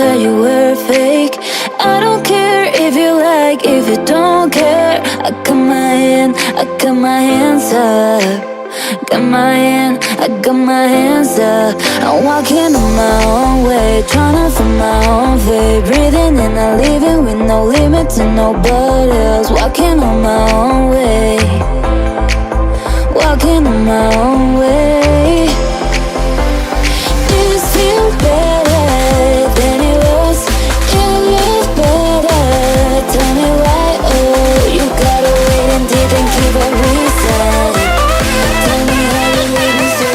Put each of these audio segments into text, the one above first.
that you were fake. I don't care if you like, if you don't care. I got my hands up. Got my hands up. I'm walking on my own way, trying to find my own way. Breathing in and leaving with no limit to nobody else. Walking on my own way. Walking on my own way. This feels better than it was. It looks better. Tell me why, oh, you gotta wait and didn't give a reason. Tell me how you made me so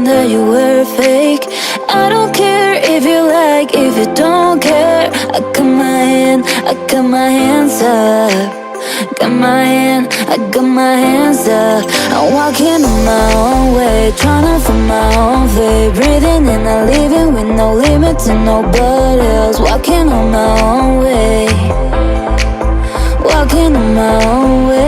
that you were fake. I don't care if you like, if you don't care. I got my hands up. Got my hands up. I'm walking on my own way, trying to find my own way. Breathing in and leaving with no limit to nobody else. Walking on my own way. Walking on my own way.